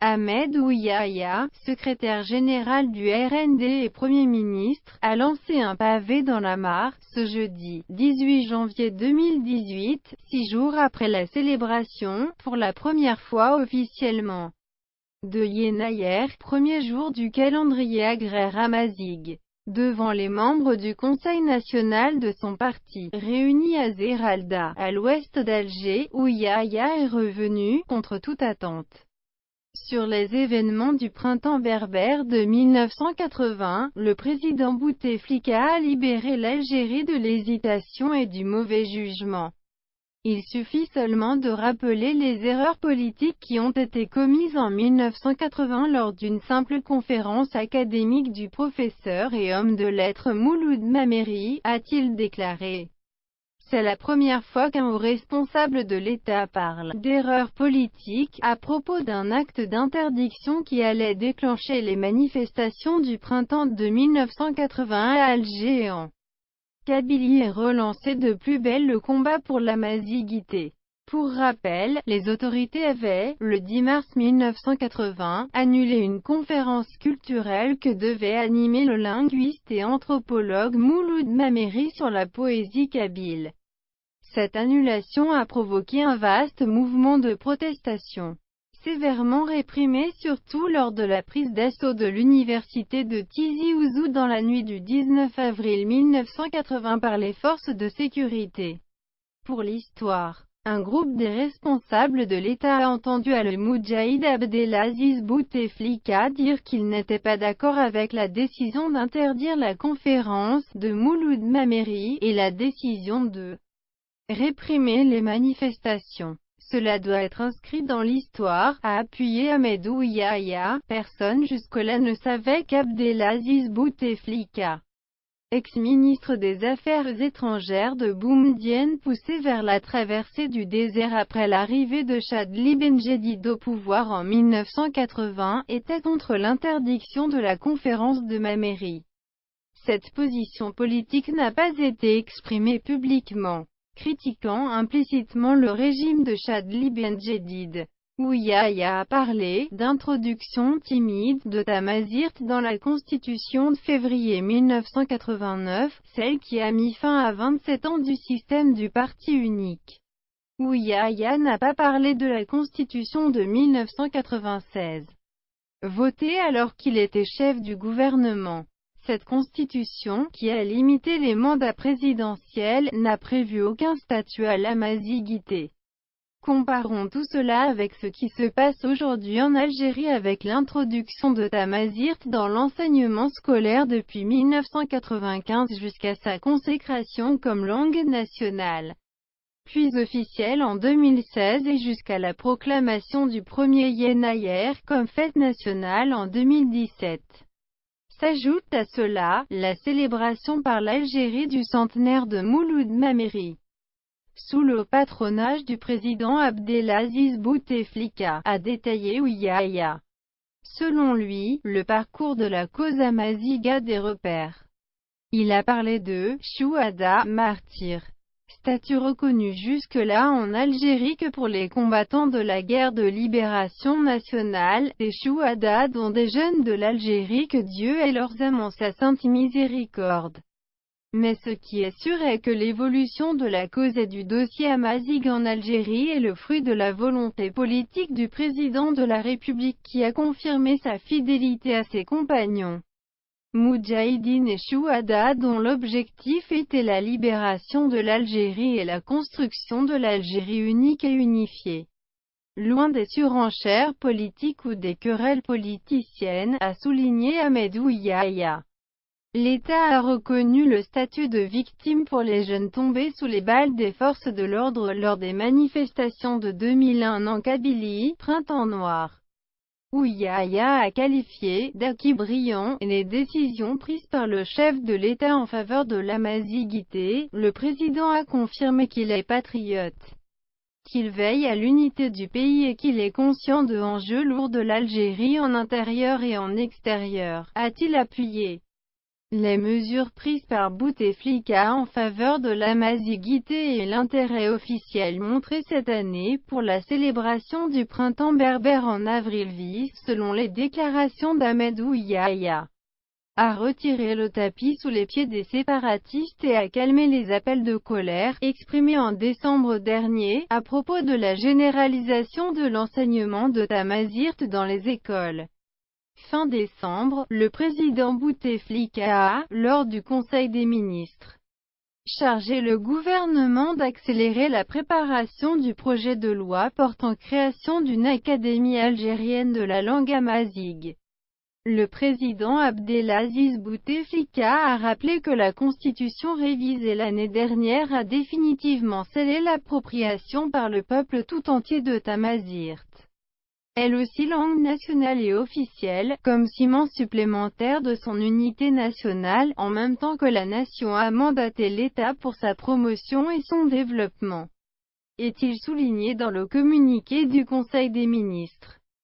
Ahmed Ouyahia, secrétaire général du RND et Premier ministre, a lancé un pavé dans la mare, ce jeudi, 18 janvier 2018, 6 jours après la célébration, pour la première fois officiellement, de Yenayer, premier jour du calendrier agraire amazigh. Devant les membres du Conseil national de son parti, réunis à Zeralda, à l'ouest d'Alger, Ouyahia est revenu, contre toute attente, sur les événements du printemps berbère de 1980. Le président Bouteflika a libéré l'Algérie de l'hésitation et du mauvais jugement. Il suffit seulement de rappeler les erreurs politiques qui ont été commises en 1980 lors d'une simple conférence académique du professeur et homme de lettres Mouloud Mameri, a-t-il déclaré. C'est la première fois qu'un haut responsable de l'État parle d'erreurs politiques à propos d'un acte d'interdiction qui allait déclencher les manifestations du printemps de 1980 à Alger en Kabylie et relancer de plus belle le combat pour l'amazighité. Pour rappel, les autorités avaient, le 10 mars 1980, annulé une conférence culturelle que devait animer le linguiste et anthropologue Mouloud Mameri sur la poésie kabyle. Cette annulation a provoqué un vaste mouvement de protestation, sévèrement réprimé surtout lors de la prise d'assaut de l'université de Tizi Ouzou dans la nuit du 19 avril 1980 par les forces de sécurité. Pour l'histoire, un groupe des responsables de l'État a entendu al-Moudjahid Abdelaziz Bouteflika dire qu'il n'était pas d'accord avec la décision d'interdire la conférence de Mouloud Mameri, et la décision de réprimer les manifestations. Cela doit être inscrit dans l'histoire, a appuyé Ahmed Ouyahia. Personne jusque-là ne savait qu'Abdelaziz Bouteflika, ex-ministre des Affaires étrangères de Boumedienne, poussé vers la traversée du désert après l'arrivée de Chadli Benjedid au pouvoir en 1980, était contre l'interdiction de la conférence de Mameri. Cette position politique n'a pas été exprimée publiquement, critiquant implicitement le régime de Chadli Benjedid. Ouyahia a parlé d'introduction timide de Tamazight dans la Constitution de février 1989, celle qui a mis fin à 27 ans du système du parti unique. Ouyahia n'a pas parlé de la Constitution de 1996, votée alors qu'il était chef du gouvernement. Cette constitution, qui a limité les mandats présidentiels, n'a prévu aucun statut à l'amazighité. Comparons tout cela avec ce qui se passe aujourd'hui en Algérie avec l'introduction de Tamazight dans l'enseignement scolaire depuis 1995 jusqu'à sa consécration comme langue nationale, puis officielle en 2016 et jusqu'à la proclamation du 1er Yenayer comme fête nationale en 2017. S'ajoute à cela, la célébration par l'Algérie du centenaire de Mouloud Mameri, sous le patronage du président Abdelaziz Bouteflika, a détaillé Ouyahia. Selon lui, le parcours de la cause amazigh a des repères. Il a parlé de « chouhada », martyrs, statut reconnu jusque-là en Algérie que pour les combattants de la guerre de libération nationale, des chouhadas dont des jeunes de l'Algérie, que Dieu ait leurs âmes en sa sainte miséricorde. Mais ce qui est sûr est que l'évolution de la cause et du dossier amazigh en Algérie est le fruit de la volonté politique du président de la République qui a confirmé sa fidélité à ses compagnons Moudjahidine et chouhada dont l'objectif était la libération de l'Algérie et la construction de l'Algérie unique et unifiée. Loin des surenchères politiques ou des querelles politiciennes, a souligné Ahmed Ouyahia. L'État a reconnu le statut de victime pour les jeunes tombés sous les balles des forces de l'ordre lors des manifestations de 2001 en Kabylie, Printemps noir. Ouyahia a qualifié d'acquis brillant les décisions prises par le chef de l'État en faveur de l'amazighité. Le président a confirmé qu'il est patriote, qu'il veille à l'unité du pays et qu'il est conscient de enjeux lourds de l'Algérie en intérieur et en extérieur, a-t-il appuyé. Les mesures prises par Bouteflika en faveur de l'amazigité et l'intérêt officiel montré cette année pour la célébration du printemps berbère en avril visent, selon les déclarations d'Ahmed Yahya, à retirer le tapis sous les pieds des séparatistes et à calmer les appels de colère, exprimés en décembre dernier, à propos de la généralisation de l'enseignement de Tamazight dans les écoles. Fin décembre, le président Bouteflika a, lors du Conseil des ministres, chargé le gouvernement d'accélérer la préparation du projet de loi portant création d'une académie algérienne de la langue amazigh. Le président Abdelaziz Bouteflika a rappelé que la constitution révisée l'année dernière a définitivement scellé l'appropriation par le peuple tout entier de Tamazight, elle aussi langue nationale et officielle, comme ciment supplémentaire de son unité nationale, en même temps que la nation a mandaté l'État pour sa promotion et son développement, est-il souligné dans le communiqué du Conseil des ministres.